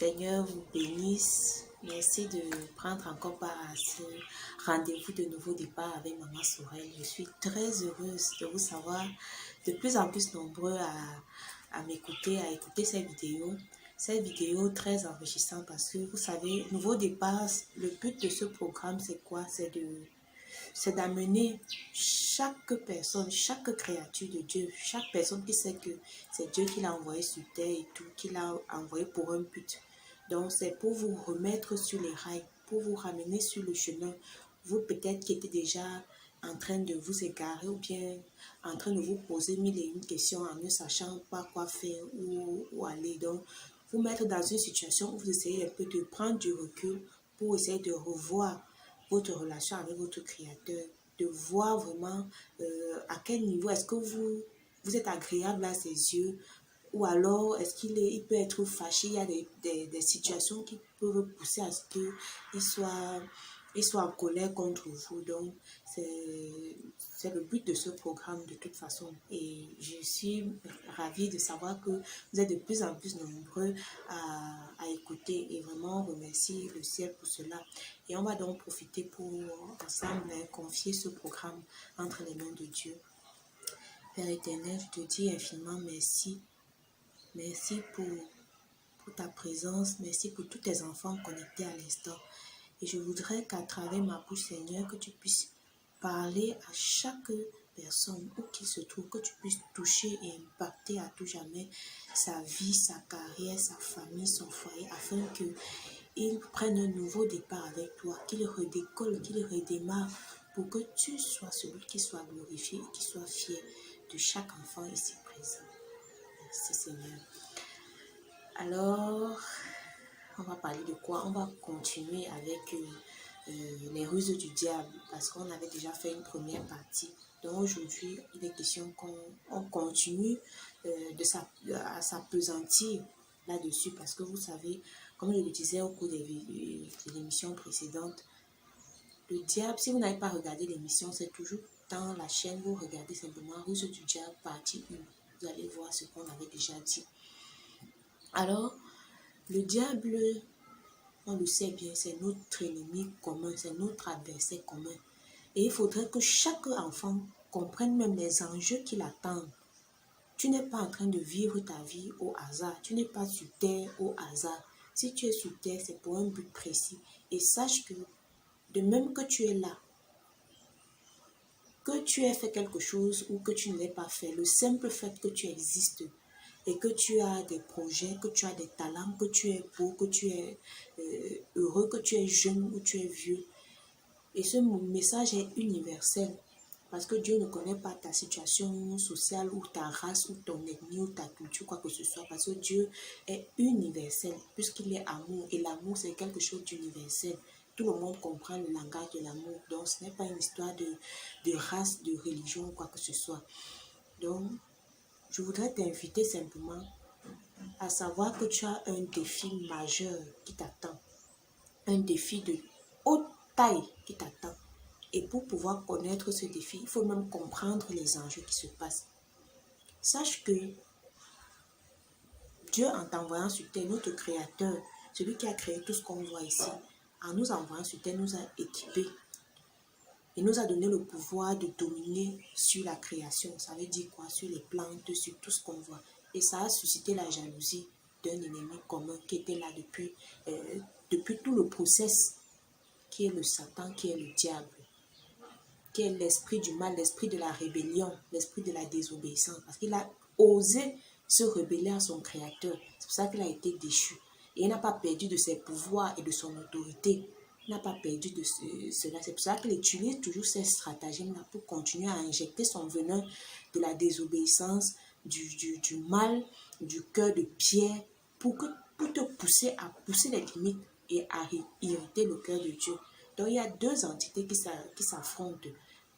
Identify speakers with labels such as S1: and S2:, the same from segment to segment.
S1: Seigneur vous bénisse. Merci de prendre encore part à ce rendez-vous de nouveau départ avec Maman Sorel. Je suis très heureuse de vous savoir de plus en plus nombreux à m'écouter, à écouter ces vidéos. Cette vidéo très enrichissante parce que vous savez, nouveau départ, le but de ce programme, c'est quoi? C'est d'amener chaque personne, chaque créature de Dieu, chaque personne qui sait que c'est Dieu qui l'a envoyé sur terre et tout, qui l'a envoyé pour un but. Donc c'est pour vous remettre sur les rails, pour vous ramener sur le chemin. Vous peut-être qui étiez déjà en train de vous égarer ou bien en train de vous poser mille et une questions en ne sachant pas quoi faire ou où aller. Donc vous mettre dans une situation où vous essayez un peu de prendre du recul pour essayer de revoir votre relation avec votre créateur, de voir vraiment à quel niveau est-ce que vous êtes agréable à ses yeux, ou alors est-ce il peut être fâché. Il y a des situations qui peuvent pousser à ce il soit en colère contre vous. Donc c'est le but de ce programme de toute façon, et je suis ravie de savoir que vous êtes de plus en plus nombreux à écouter, et vraiment remercie le ciel pour cela. Et on va donc profiter pour ensemble confier ce programme entre les mains de Dieu. Père éternel, je te dis infiniment merci. Merci pour ta présence. Merci pour tous tes enfants connectés à l'instant. Et je voudrais qu'à travers ma bouche, Seigneur, que tu puisses parler à chaque personne où qu'il se trouve, que tu puisses toucher et impacter à tout jamais sa vie, sa carrière, sa famille, son foyer, afin qu'il prenne un nouveau départ avec toi, qu'il redécolle, qu'il redémarre, pour que tu sois celui qui soit glorifié et qui soit fier de chaque enfant ici présent. Merci Seigneur. Alors, on va parler de quoi? On va continuer avec les ruses du diable, parce qu'on avait déjà fait une première partie. Donc aujourd'hui, il est question qu'on continue à s'appesantir là-dessus, parce que vous savez, comme je le disais au cours de l'émission précédente, le diable, si vous n'avez pas regardé l'émission, c'est toujours dans la chaîne, vous regardez simplement Ruse du diable partie 1. Vous allez voir ce qu'on avait déjà dit. Alors, le diable, on le sait bien, c'est notre ennemi commun, c'est notre adversaire commun. Et il faudrait que chaque enfant comprenne même les enjeux qui l'attendent. Tu n'es pas en train de vivre ta vie au hasard. Tu n'es pas sur terre au hasard. Si tu es sur terre, c'est pour un but précis. Et sache que, de même que tu es là, que tu aies fait quelque chose ou que tu ne l'aies pas fait, le simple fait que tu existes et que tu as des projets, que tu as des talents, que tu es beau, que tu es heureux, que tu es jeune ou tu es vieux. Et ce message est universel, parce que Dieu ne connaît pas ta situation sociale ou ta race ou ton ethnie ou ta culture, quoi que ce soit, parce que Dieu est universel, puisqu'il est amour, et l'amour c'est quelque chose d'universel. Tout le monde comprend le langage de l'amour, donc ce n'est pas une histoire de race, de religion ou quoi que ce soit. Donc, je voudrais t'inviter simplement à savoir que tu as un défi majeur qui t'attend, un défi de haute taille qui t'attend. Et pour pouvoir connaître ce défi, il faut même comprendre les enjeux qui se passent. Sache que Dieu, en t'envoyant sur terre, notre créateur, celui qui a créé tout ce qu'on voit ici, en nous envoyant sur terre, nous a équipés. Il nous a donné le pouvoir de dominer sur la création. Ça veut dire quoi? Sur les plantes, sur tout ce qu'on voit. Et ça a suscité la jalousie d'un ennemi commun qui était là depuis tout le process, qui est le Satan, qui est le diable, qui est l'esprit du mal, l'esprit de la rébellion, l'esprit de la désobéissance. Parce qu'il a osé se rebeller à son créateur. C'est pour ça qu'il a été déchu. Et il n'a pas perdu de ses pouvoirs et de son autorité. Il n'a pas perdu de cela. C'est pour ça qu'il utilise toujours ces stratagèmes-là pour continuer à injecter son venin de la désobéissance, du mal, du cœur de pierre, pour te pousser à pousser les limites et à irriter le cœur de Dieu. Donc il y a deux entités qui s'affrontent.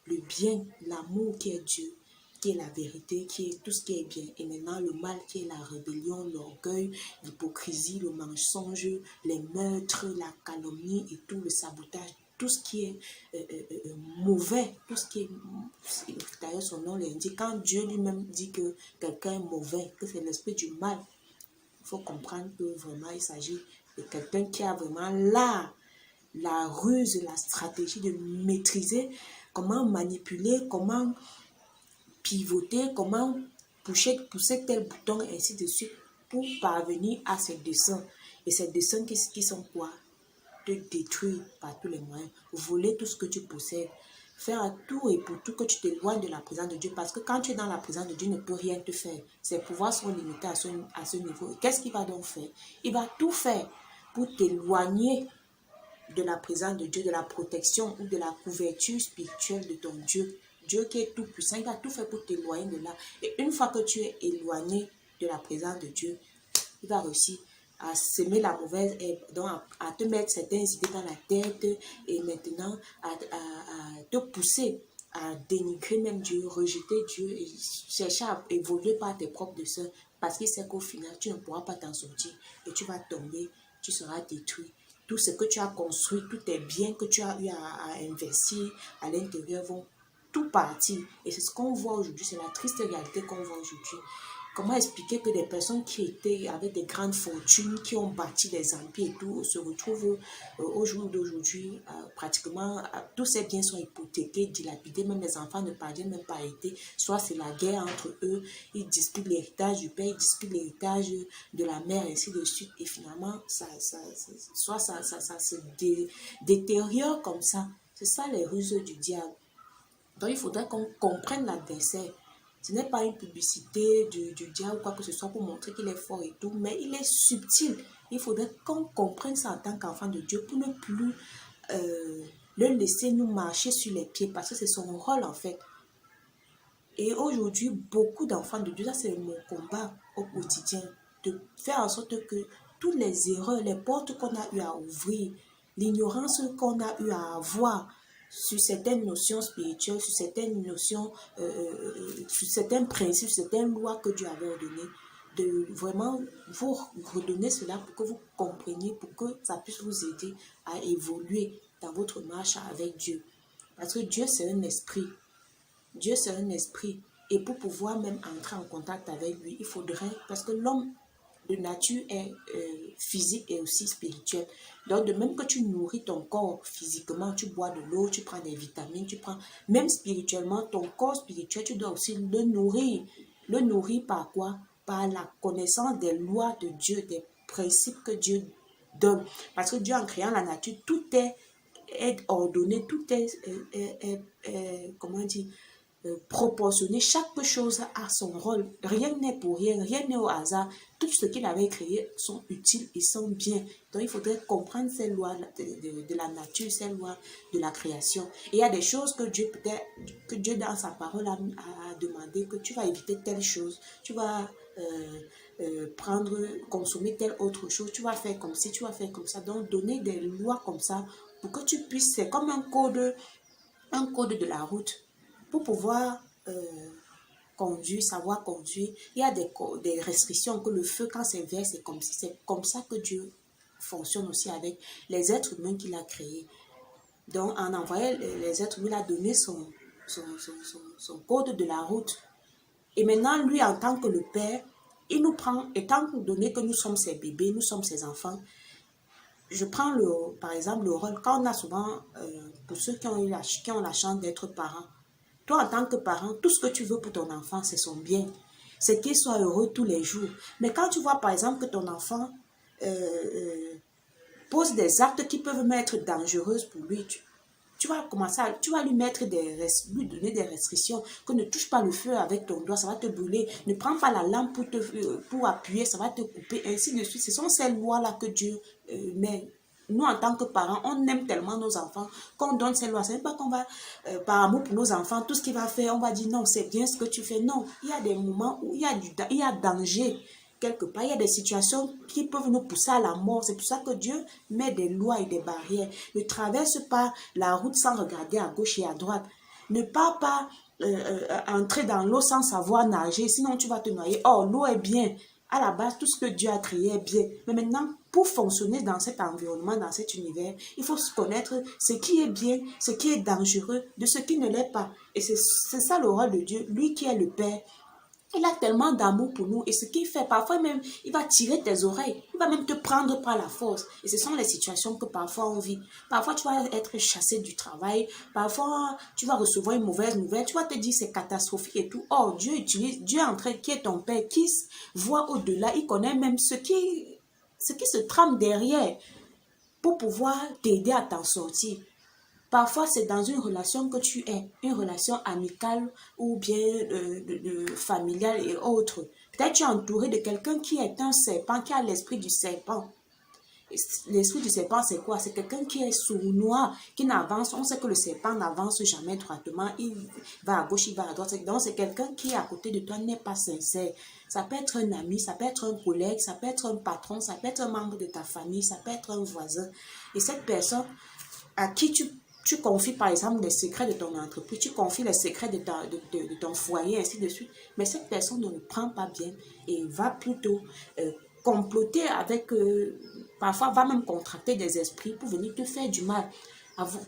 S1: Le bien, l'amour qui est Dieu, qui est la vérité, qui est tout ce qui est bien. Et maintenant le mal qui est la rébellion, l'orgueil, l'hypocrisie, le mensonge, les meurtres, la calomnie et tout le sabotage. Tout ce qui est mauvais, tout ce qui est... D'ailleurs son nom l'indique. Quand Dieu lui-même dit que quelqu'un est mauvais, que c'est l'esprit du mal, Il faut comprendre que vraiment, il s'agit de quelqu'un qui a vraiment la ruse, la stratégie de maîtriser comment manipuler, comment pivoter, comment pousser tel bouton, et ainsi de suite, pour parvenir à ses desseins. Et ces desseins qui sont quoi? Te détruire par tous les moyens, voler tout ce que tu possèdes, faire tout et pour tout que tu t'éloignes de la présence de Dieu. Parce que quand tu es dans la présence de Dieu, il ne peut rien te faire. Ses pouvoirs sont limités à ce niveau. Qu'est-ce qu'il va donc faire? Il va tout faire pour t'éloigner de la présence de Dieu, de la protection ou de la couverture spirituelle de ton Dieu. Dieu qui est tout puissant, il va tout faire pour t'éloigner de là. Et une fois que tu es éloigné de la présence de Dieu, il va réussir à semer la mauvaise herbe, donc à te mettre certaines idées dans la tête et maintenant à te pousser à dénigrer même Dieu, rejeter Dieu et chercher à évoluer par tes propres desseins parce qu'il sait qu'au final, tu ne pourras pas t'en sortir et tu vas tomber, tu seras détruit. Tout ce que tu as construit, tous tes biens que tu as eu à investir à l'intérieur vont tout partir. Et c'est ce qu'on voit aujourd'hui, c'est la triste réalité qu'on voit aujourd'hui. Comment expliquer que des personnes qui étaient avec des grandes fortunes, qui ont bâti des empires et tout, se retrouvent au jour d'aujourd'hui, pratiquement tous ces biens sont hypothéqués, dilapidés, même les enfants ne parviennent même pas à aider. Soit c'est la guerre entre eux, ils disputent l'héritage du père, ils disputent l'héritage de la mère, ainsi de suite. Et finalement, ça se détériore comme ça. C'est ça les ruses du diable. Donc il faudrait qu'on comprenne l'adversaire. Ce n'est pas une publicité du diable ou quoi que ce soit pour montrer qu'il est fort et tout, mais il est subtil. Il faudrait qu'on comprenne ça en tant qu'enfant de Dieu pour ne plus le laisser nous marcher sur les pieds parce que c'est son rôle en fait. Et aujourd'hui, beaucoup d'enfants de Dieu, ça c'est mon combat au quotidien, de faire en sorte que toutes les erreurs, les portes qu'on a eu à ouvrir, l'ignorance qu'on a eu à avoir, sur certaines notions spirituelles, sur certaines notions, sur certains principes, sur certaines lois que Dieu avait ordonnées, de vraiment vous redonner cela pour que vous compreniez, pour que ça puisse vous aider à évoluer dans votre marche avec Dieu. Parce que Dieu, c'est un esprit. Dieu, c'est un esprit. Et pour pouvoir même entrer en contact avec lui, il faudrait, parce que l'homme de nature est physique et aussi spirituel. Donc, de même que tu nourris ton corps physiquement, tu bois de l'eau, tu prends des vitamines, tu prends, même spirituellement, ton corps spirituel, tu dois aussi le nourrir. Le nourrir par quoi? Par la connaissance des lois de Dieu, des principes que Dieu donne. Parce que Dieu, en créant la nature, tout est ordonné, tout est comment dire, proportionné, chaque chose a son rôle, rien n'est pour rien, rien n'est au hasard, tout ce qu'il avait créé sont utiles et sont bien. Donc il faudrait comprendre ces lois de la nature, ces lois de la création. Et il y a des choses que Dieu peut-être, que Dieu dans sa parole a demandé, que tu vas éviter telle chose, tu vas consommer telle autre chose, tu vas faire comme ci, tu vas faire comme ça. Donc donner des lois comme ça pour que tu puisses, c'est comme un code de la route. Pour pouvoir conduire, savoir conduire, il y a des restrictions que le feu, quand c'est vert, c'est comme si. C'est comme ça que Dieu fonctionne aussi avec les êtres humains qu'il a créés. Donc, en envoyant les êtres humains, il a donné son code de la route. Et maintenant, lui, en tant que le Père, il nous prend, étant donné que nous sommes ses bébés, nous sommes ses enfants, je prends par exemple le rôle, quand on a souvent, pour ceux qui ont la chance d'être parents, toi, en tant que parent, tout ce que tu veux pour ton enfant, c'est son bien. C'est qu'il soit heureux tous les jours. Mais quand tu vois, par exemple, que ton enfant pose des actes qui peuvent même être dangereux pour lui, tu vas commencer tu vas lui lui donner des restrictions, que ne touche pas le feu avec ton doigt, ça va te brûler. Ne prends pas la lampe pour appuyer, ça va te couper, ainsi de suite. Ce sont ces lois-là que Dieu met. Nous, en tant que parents, on aime tellement nos enfants qu'on donne ces lois. Ce n'est pas qu'on va, par amour pour nos enfants, tout ce qu'il va faire, on va dire non, c'est bien ce que tu fais. Non, il y a des moments où il y a danger. Quelque part, il y a des situations qui peuvent nous pousser à la mort. C'est pour ça que Dieu met des lois et des barrières. Ne traverse pas la route sans regarder à gauche et à droite. Ne pars pas entrer dans l'eau sans savoir nager, sinon tu vas te noyer. Oh, l'eau est bien. À la base, tout ce que Dieu a créé est bien. Mais maintenant, pour fonctionner dans cet environnement, dans cet univers, il faut connaître ce qui est bien, ce qui est dangereux, de ce qui ne l'est pas. Et c'est ça le rôle de Dieu. Lui qui est le Père, Il a tellement d'amour pour nous et ce qu'il fait, parfois même, il va tirer tes oreilles, il va même te prendre par la force. Et ce sont les situations que parfois on vit. Parfois tu vas être chassé du travail, parfois tu vas recevoir une mauvaise nouvelle, tu vas te dire c'est catastrophique et tout. Or, Dieu est en train, qui est ton Père, qui voit au-delà, il connaît même ce qui se trame derrière pour pouvoir t'aider à t'en sortir. Parfois, c'est dans une relation que tu es, une relation amicale ou bien familiale et autres. Peut-être tu es entouré de quelqu'un qui est un serpent, qui a l'esprit du serpent. L'esprit du serpent, c'est quoi? C'est quelqu'un qui est sournois, qui n'avance. On sait que le serpent n'avance jamais droitement. Il va à gauche, il va à droite. Donc, c'est quelqu'un qui, à côté de toi, n'est pas sincère. Ça peut être un ami, ça peut être un collègue, ça peut être un patron, ça peut être un membre de ta famille, ça peut être un voisin. Et cette personne à qui tu confies par exemple les secrets de ton entreprise, tu confies les secrets de ton foyer, ainsi de suite. Mais cette personne ne le prend pas bien et va plutôt comploter avec, parfois va même contracter des esprits pour venir te faire du mal.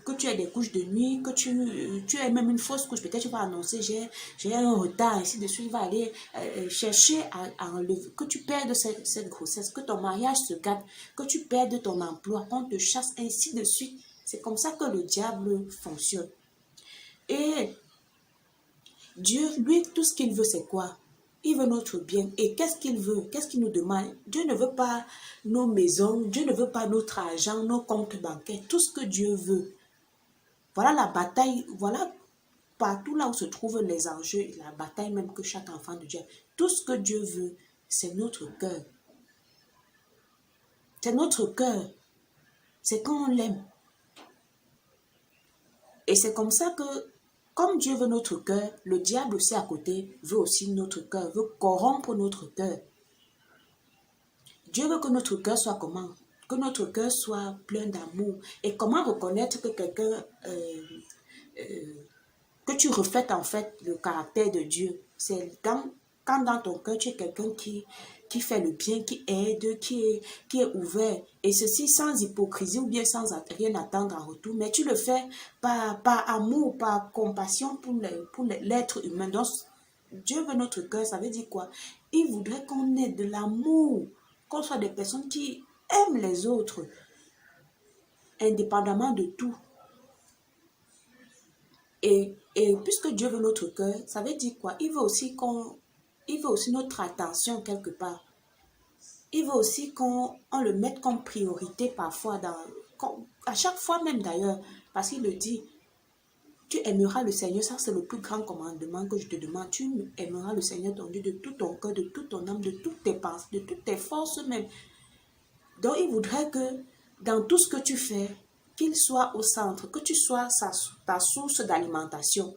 S1: Que tu aies des couches de nuit, que tu aies même une fausse couche, peut-être tu vas annoncer j'ai un retard, ainsi de suite, il va aller chercher à enlever, que tu perdes cette grossesse, que ton mariage se gâte, que tu perdes ton emploi, qu'on te chasse, ainsi de suite. C'est comme ça que le diable fonctionne. Et Dieu, lui, tout ce qu'il veut, c'est quoi? Il veut notre bien. Et qu'est-ce qu'il veut? Qu'est-ce qu'il nous demande? Dieu ne veut pas nos maisons, Dieu ne veut pas notre argent, nos comptes bancaires, tout ce que Dieu veut. Voilà la bataille, voilà partout là où se trouvent les enjeux, la bataille même que chaque enfant de Dieu. Tout ce que Dieu veut, c'est notre cœur. C'est notre cœur. C'est quand on l'aime. Et c'est comme ça que, comme Dieu veut notre cœur, le diable aussi à côté veut aussi notre cœur, veut corrompre notre cœur. Dieu veut que notre cœur soit comment? Que notre cœur soit plein d'amour. Et comment reconnaître que quelqu'un, que tu reflètes en fait le caractère de Dieu? C'est quand dans ton cœur tu es quelqu'un qui fait le bien, qui aide, qui est ouvert. Et ceci sans hypocrisie ou bien sans rien attendre en retour. Mais tu le fais par amour, par compassion pour l'être humain. Donc, Dieu veut notre cœur, ça veut dire quoi? Il voudrait qu'on ait de l'amour, qu'on soit des personnes qui aiment les autres, indépendamment de tout. Et puisque Dieu veut notre cœur, ça veut dire quoi? Il veut aussi notre attention quelque part. Il veut aussi qu'on le mette comme priorité parfois, à chaque fois même d'ailleurs, parce qu'il le dit, tu aimeras le Seigneur, ça c'est le plus grand commandement que je te demande, tu aimeras le Seigneur ton Dieu de tout ton cœur, de toute ton âme, de toutes tes pensées, de toutes tes forces même. Donc il voudrait que dans tout ce que tu fais, qu'il soit au centre, que tu sois ta source d'alimentation.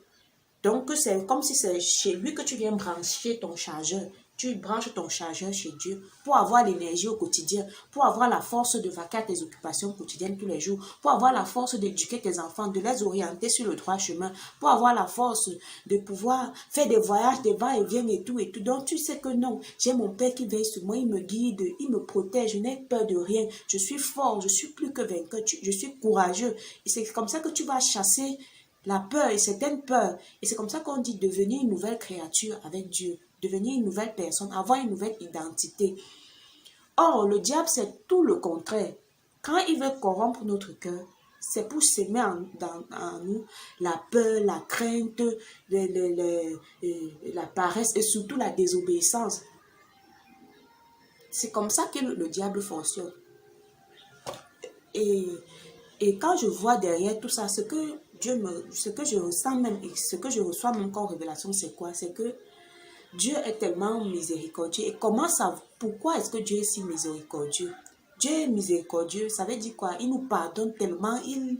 S1: Donc, c'est comme si c'est chez lui que tu viens brancher ton chargeur. Tu branches ton chargeur chez Dieu pour avoir l'énergie au quotidien, pour avoir la force de vaquer à tes occupations quotidiennes tous les jours, pour avoir la force d'éduquer tes enfants, de les orienter sur le droit chemin, pour avoir la force de pouvoir faire des voyages, des va-et-vient et tout et tout. Donc, tu sais que non, j'ai mon Père qui veille sur moi, il me guide, il me protège, je n'ai peur de rien, je suis fort, je suis plus que vainqueur, je suis courageux. Et c'est comme ça que tu vas chasser la peur et certaines peurs. Et c'est comme ça qu'on dit devenir une nouvelle créature avec Dieu. Devenir une nouvelle personne, avoir une nouvelle identité. Or, le diable, c'est tout le contraire. Quand il veut corrompre notre cœur, c'est pour semer en nous la peur, la crainte, la paresse et surtout la désobéissance. C'est comme ça que le diable fonctionne. Et quand je vois derrière tout ça, ce que je ressens même, et ce que je reçois même comme révélation, c'est quoi? C'est que Dieu est tellement miséricordieux. Et pourquoi est-ce que Dieu est si miséricordieux? Dieu est miséricordieux, ça veut dire quoi? Il nous pardonne tellement, il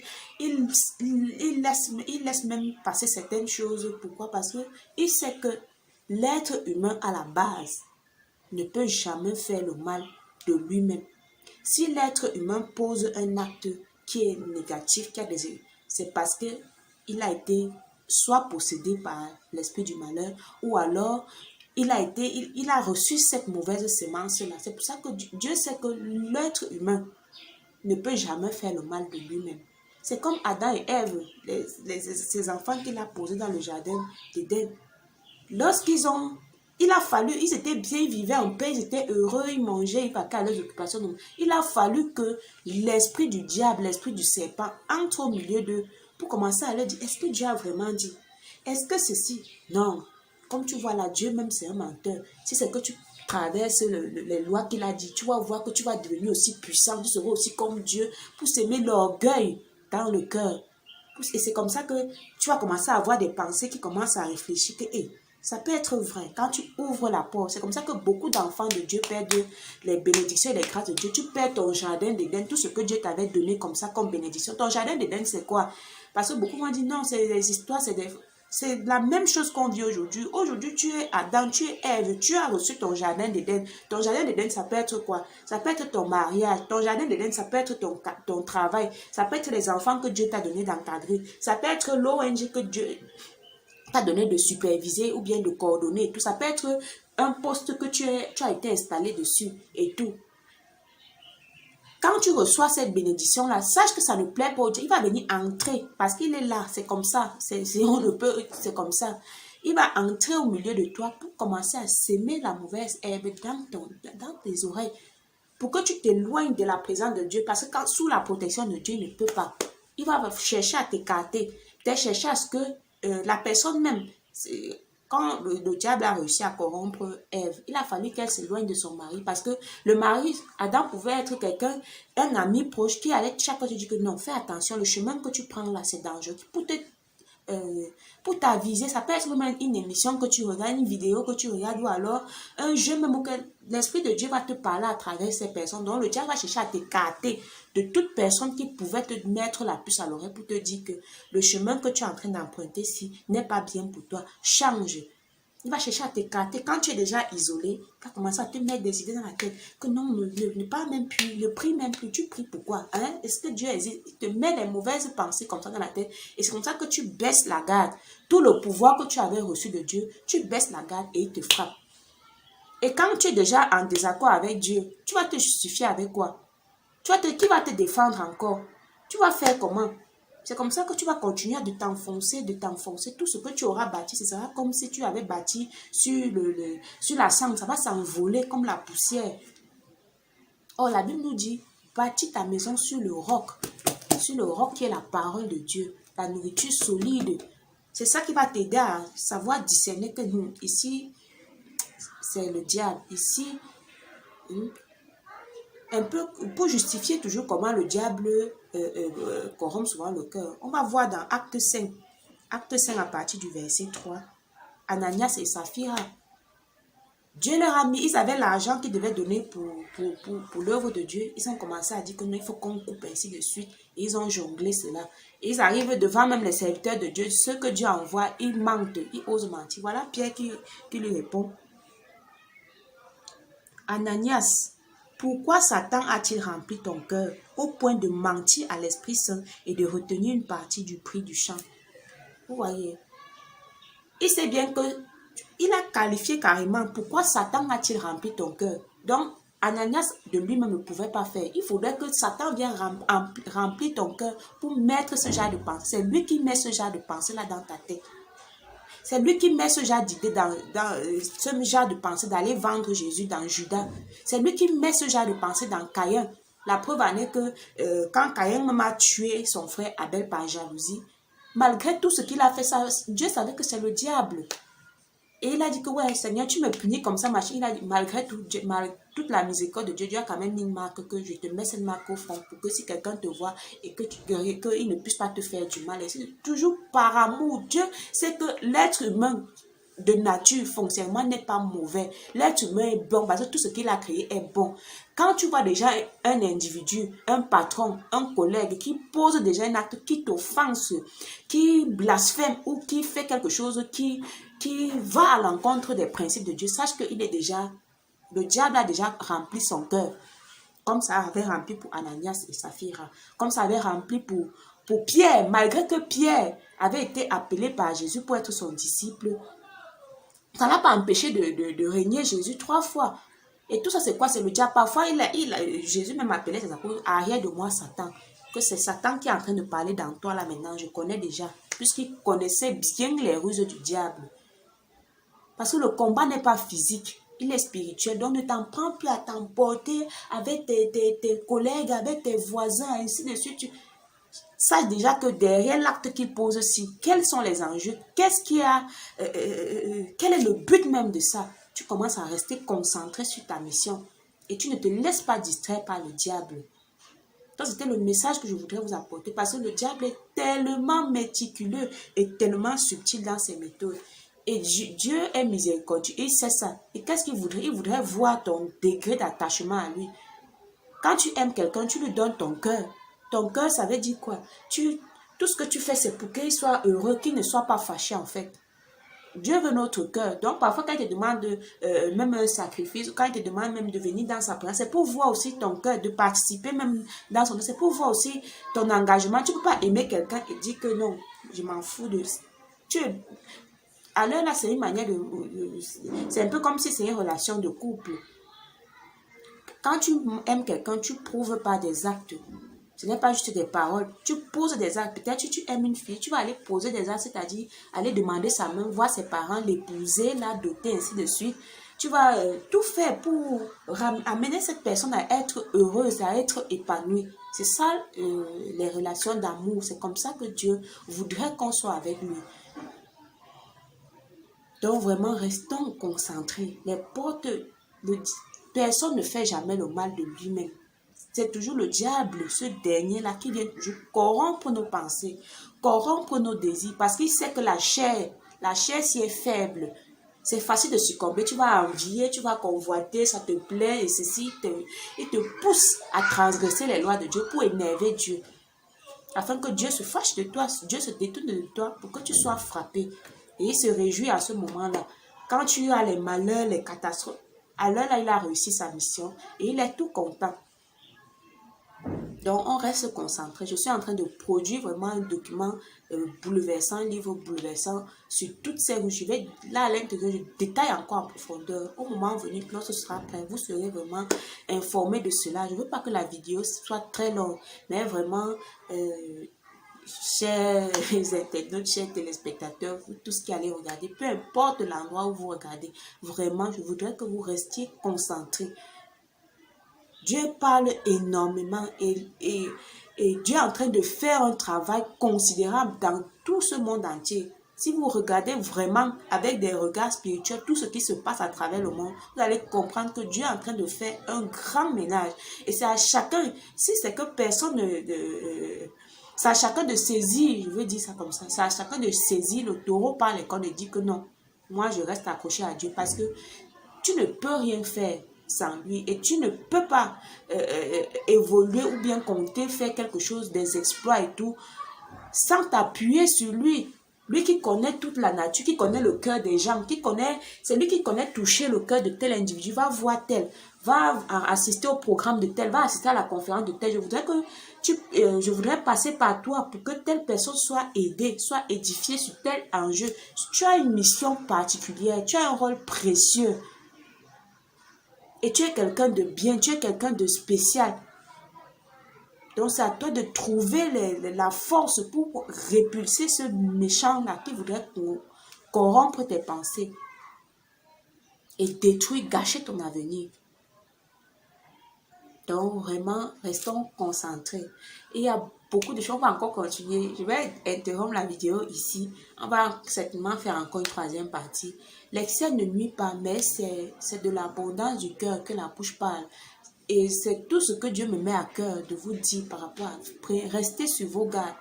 S1: laisse même passer certaines choses. Pourquoi? Parce qu'il sait que l'être humain à la base ne peut jamais faire le mal de lui-même. Si l'être humain pose un acte qui est négatif, c'est parce qu'il a été soit possédé par l'esprit du malheur, ou alors il a reçu cette mauvaise semence-là. C'est pour ça que Dieu sait que l'être humain ne peut jamais faire le mal de lui-même. C'est comme Adam et Ève, ces enfants qu'il a posés dans le jardin d'Éden. Lorsqu'ils ont Il a fallu, ils étaient bien, ils vivaient en paix, ils étaient heureux, ils mangeaient, ils vaquaient à leurs occupations. Donc, il a fallu que l'esprit du diable, l'esprit du serpent entre au milieu d'eux pour commencer à leur dire, est-ce que Dieu a vraiment dit? Est-ce que ceci? Non. Comme tu vois là, Dieu même c'est un menteur. Si c'est que tu traverses les lois qu'il a dit, tu vas voir que tu vas devenir aussi puissant, tu seras aussi comme Dieu pour s'aimer l'orgueil dans le cœur. Et c'est comme ça que tu vas commencer à avoir des pensées qui commencent à réfléchir que hey, ça peut être vrai. Quand tu ouvres la porte, c'est comme ça que beaucoup d'enfants de Dieu perdent les bénédictions et les grâces de Dieu. Tu perds ton jardin d'Éden, tout ce que Dieu t'avait donné comme ça, comme bénédiction. Ton jardin d'Éden, c'est quoi? Parce que beaucoup m'ont dit non, c'est des histoires, c'est la même chose qu'on vit aujourd'hui. Aujourd'hui, tu es Adam, tu es Ève, tu as reçu ton jardin d'Éden. Ton jardin d'Éden, ça peut être quoi? Ça peut être ton mariage. Ton jardin d'Éden, ça peut être ton travail. Ça peut être les enfants que Dieu t'a donné d'encadrer. Ça peut être l'ONG que Dieu t'a donné de superviser ou bien de coordonner. Tout ça peut être un poste que tu as été installé dessus et tout. Quand tu reçois cette bénédiction-là, sache que ça ne plaît pas au Dieu. Il va venir entrer parce qu'il est là. C'est comme ça. C'est comme ça. Il va entrer au milieu de toi pour commencer à s'aimer la mauvaise herbe dans tes oreilles. Pour que tu t'éloignes de la présence de Dieu. Parce que quand, sous la protection de Dieu, il ne peut pas. Il va chercher à t'écarter. Peut-être chercher à ce que la personne même... Quand le diable a réussi à corrompre Ève, il a fallu qu'elle s'éloigne de son mari parce que le mari, Adam pouvait être quelqu'un, un ami proche qui allait chaque fois te dire que non, fais attention, le chemin que tu prends là, c'est dangereux. Pour t'aviser, ça peut être même une émission que tu regardes, une vidéo que tu regardes ou alors un jeu même où l'Esprit de Dieu va te parler à travers ces personnes. Donc le diable va chercher à t'écarter de toute personne qui pouvait te mettre la puce à l'oreille pour te dire que le chemin que tu es en train d'emprunter ici n'est pas bien pour toi. Change. Il va chercher à t'écarter. Quand tu es déjà isolé, il va commencer à te mettre des idées dans la tête. Que non, ne parle même plus, ne prie même plus. Tu pries pourquoi? Hein? Est-ce que Dieu existe? Il te met les mauvaises pensées comme ça dans la tête. Et c'est comme ça que tu baisses la garde. Tout le pouvoir que tu avais reçu de Dieu, tu baisses la garde et il te frappe. Et quand tu es déjà en désaccord avec Dieu, tu vas te justifier avec quoi? Qui va te défendre encore? Tu vas faire comment? C'est comme ça que tu vas continuer de t'enfoncer, de t'enfoncer. Tout ce que tu auras bâti, ce sera comme si tu avais bâti sur la cendre. Ça va s'envoler comme la poussière. Or, la Bible nous dit, bâtis ta maison sur le roc qui est la parole de Dieu, la nourriture solide. C'est ça qui va t'aider à savoir discerner que nous, ici, c'est le diable. Ici, un peu pour justifier toujours comment le diable corrompt souvent le cœur. On va voir dans Acte 5 à partir du verset 3, Ananias et Saphira. Dieu leur a mis, ils avaient l'argent qu'ils devaient donner pour l'œuvre de Dieu. Ils ont commencé à dire que non, il faut qu'on coupe ainsi de suite. Et ils ont jonglé cela. Et ils arrivent devant même les serviteurs de Dieu. Ceux que Dieu envoie, ils mentent, ils osent mentir. Voilà Pierre qui lui répond. Ananias, pourquoi Satan a-t-il rempli ton cœur au point de mentir à l'Esprit Saint et de retenir une partie du prix du champ? Vous voyez, il sait bien que il a qualifié carrément pourquoi Satan a-t-il rempli ton cœur. Donc, Ananias de lui-même ne pouvait pas faire. Il faudrait que Satan vienne remplir ton cœur pour mettre ce genre de pensée. C'est lui qui met ce genre de pensée-là dans ta tête. C'est lui qui met ce genre d'idée ce genre de pensée d'aller vendre Jésus dans Judas. C'est lui qui met ce genre de pensée dans Caïn. La preuve en est que quand Caïn même a tué son frère Abel par jalousie, malgré tout ce qu'il a fait, Dieu savait que c'est le diable. Et il a dit que ouais, Seigneur, tu me punis comme ça, machin. Il a dit, malgré tout, toute la miséricorde de Dieu, Dieu a quand même mis une marque que je te mets cette marque au front pour que si quelqu'un te voit et qu'il ne puisse pas te faire du mal. Et c'est toujours par amour. Dieu sait que l'être humain de nature, fonctionnement n'est pas mauvais. L'être humain est bon parce que tout ce qu'il a créé est bon. Quand tu vois déjà un individu, un patron, un collègue qui pose déjà un acte qui t'offense, qui blasphème ou qui fait quelque chose qui va à l'encontre des principes de Dieu, sache que le diable a déjà rempli son cœur. Comme ça avait rempli pour Ananias et Saphira. Comme ça avait rempli pour Pierre. Malgré que Pierre avait été appelé par Jésus pour être son disciple, ça n'a pas empêché de régner Jésus 3 fois. Et tout ça, c'est quoi? C'est le diable. Parfois, Jésus même appelait ses apôtres, arrière de moi, Satan. Que c'est Satan qui est en train de parler dans toi là maintenant. Je connais déjà. Puisqu'il connaissait bien les ruses du diable. Parce que le combat n'est pas physique, il est spirituel. Donc ne t'en prends plus à t'emporter avec tes collègues, avec tes voisins, ainsi de suite. Sache déjà que derrière l'acte qu'il pose aussi, quels sont les enjeux, qu'est-ce qu'il y a, quel est le but même de ça. Tu commences à rester concentré sur ta mission et tu ne te laisses pas distraire par le diable. Donc c'était le message que je voudrais vous apporter parce que le diable est tellement méticuleux et tellement subtil dans ses méthodes. Et Dieu est miséricordieux, il sait ça. Et qu'est-ce qu'il voudrait? Il voudrait voir ton degré d'attachement à lui. Quand tu aimes quelqu'un, tu lui donnes ton cœur. Ton cœur, ça veut dire quoi? Tout ce que tu fais, c'est pour qu'il soit heureux, qu'il ne soit pas fâché en fait. Dieu veut notre cœur. Donc parfois, quand il te demande même un sacrifice, quand il te demande même de venir dans sa présence, c'est pour voir aussi ton cœur, de participer même dans son... C'est pour voir aussi ton engagement. Tu ne peux pas aimer quelqu'un et dire que non, je m'en fous de... Alors là, c'est une manière de... C'est un peu comme si c'est une relation de couple. Quand tu aimes quelqu'un, tu prouves par des actes. Ce n'est pas juste des paroles. Tu poses des actes. Peut-être que tu aimes une fille, tu vas aller poser des actes, c'est-à-dire aller demander sa main, voir ses parents, l'épouser, la doter, ainsi de suite. Tu vas tout faire pour amener cette personne à être heureuse, à être épanouie. C'est ça les relations d'amour. C'est comme ça que Dieu voudrait qu'on soit avec lui. Donc vraiment, restons concentrés. Les portes, personne ne fait jamais le mal de lui-même. C'est toujours le diable, ce dernier-là, qui vient toujours corrompre nos pensées, corrompre nos désirs, parce qu'il sait que la chair si est faible, c'est facile de succomber. Tu vas envier, tu vas convoiter, ça te plaît, et ceci, il te pousse à transgresser les lois de Dieu pour énerver Dieu. Afin que Dieu se fâche de toi, Dieu se détourne de toi pour que tu sois frappé. Et il se réjouit à ce moment-là. Quand tu as les malheurs, les catastrophes, alors là, il a réussi sa mission et il est tout content. Donc, on reste concentré. Je suis en train de produire vraiment un document bouleversant, un livre bouleversant sur toutes ces rues. Je vais là à l'intérieur, je détaille encore en profondeur. Au moment venu, lorsque ce sera prêt, vous serez vraiment informés de cela. Je ne veux pas que la vidéo soit très longue, mais vraiment, chers internautes, chers téléspectateurs, vous tous qui allez regarder, peu importe l'endroit où vous regardez, vraiment, je voudrais que vous restiez concentrés. Dieu parle énormément et Dieu est en train de faire un travail considérable dans tout ce monde entier. Si vous regardez vraiment avec des regards spirituels tout ce qui se passe à travers le monde, vous allez comprendre que Dieu est en train de faire un grand ménage. Et c'est à chacun, si c'est que personne c'est à chacun de saisir, je veux dire ça comme ça, c'est à chacun de saisir le taureau par les cornes et dire que non, moi je reste accroché à Dieu parce que tu ne peux rien faire sans lui et tu ne peux pas évoluer ou bien compter, faire quelque chose, des exploits et tout, sans t'appuyer sur lui. Lui qui connaît toute la nature, qui connaît le cœur des gens, c'est lui qui connaît toucher le cœur de tel individu, va voir tel, va assister au programme de tel, va assister à la conférence de tel. Je voudrais passer par toi pour que telle personne soit aidée, soit édifiée sur tel enjeu. Tu as une mission particulière, tu as un rôle précieux. Et tu es quelqu'un de bien, tu es quelqu'un de spécial. Donc c'est à toi de trouver la force pour répulser ce méchant-là qui voudrait corrompre tes pensées et détruire, gâcher ton avenir. Donc vraiment, restons concentrés. Et il y a beaucoup de choses, on va encore continuer. Je vais interrompre la vidéo ici. On va certainement faire encore une troisième partie. L'excès ne nuit pas, mais c'est de l'abondance du cœur que la bouche parle. Et c'est tout ce que Dieu me met à cœur de vous dire par rapport à restez sur vos gardes.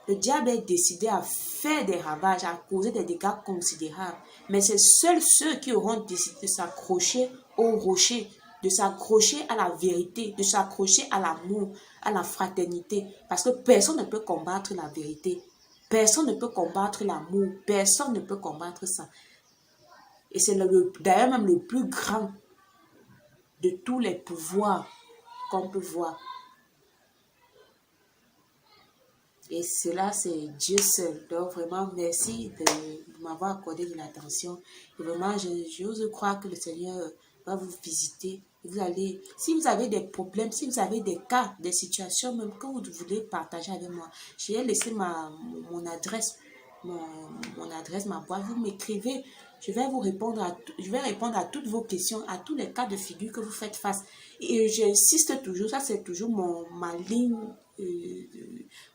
S1: Le diable est décidé à faire des ravages, à causer des dégâts considérables. Mais c'est seuls ceux qui auront décidé de s'accrocher au rocher, de s'accrocher à la vérité, de s'accrocher à l'amour, à la fraternité. Parce que personne ne peut combattre la vérité. Personne ne peut combattre l'amour. Personne ne peut combattre ça. Et c'est d'ailleurs même le plus grand de tous les pouvoirs qu'on peut voir. Et cela, c'est Dieu seul. Donc vraiment, merci de m'avoir accordé de l'attention. Et vraiment, j'ose croire que le Seigneur va vous visiter. Vous allez, si vous avez des problèmes, si vous avez des cas, des situations même que vous voulez partager avec moi, j'ai laissé mon adresse mon adresse, ma boîte, vous m'écrivez. Je vais vous répondre je vais répondre à toutes vos questions, à tous les cas de figure que vous faites face. Et j'insiste toujours, ça c'est toujours ma ligne,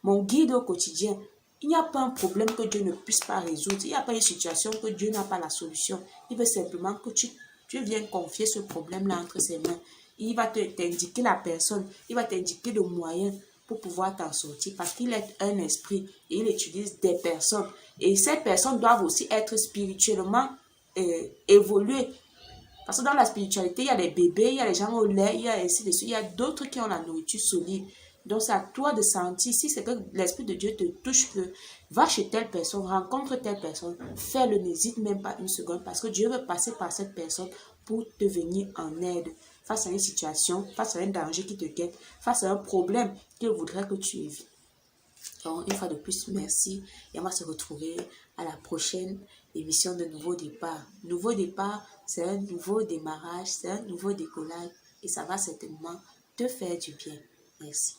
S1: mon guide au quotidien. Il n'y a pas un problème que Dieu ne puisse pas résoudre. Il n'y a pas une situation que Dieu n'a pas la solution. Il veut simplement que tu viennes confier ce problème-là entre ses mains. Il va t'indiquer la personne, il va t'indiquer le moyen pour pouvoir t'en sortir parce qu'il est un esprit et il utilise des personnes. Et ces personnes doivent aussi être spirituellement évoluées. Parce que dans la spiritualité, il y a les bébés, il y a les gens au lait, il y a ainsi de suite. Il y a d'autres qui ont la nourriture solide. Donc, c'est à toi de sentir, si c'est que l'Esprit de Dieu te touche, que va chez telle personne, rencontre telle personne, fais-le, n'hésite même pas une seconde, parce que Dieu veut passer par cette personne pour te venir en aide face à une situation, face à un danger qui te guette, face à un problème qu'il voudrait que tu évites. Donc, une fois de plus, merci et on va se retrouver à la prochaine émission de Nouveau Départ. Nouveau Départ, c'est un nouveau démarrage, c'est un nouveau décollage et ça va certainement te faire du bien. Merci.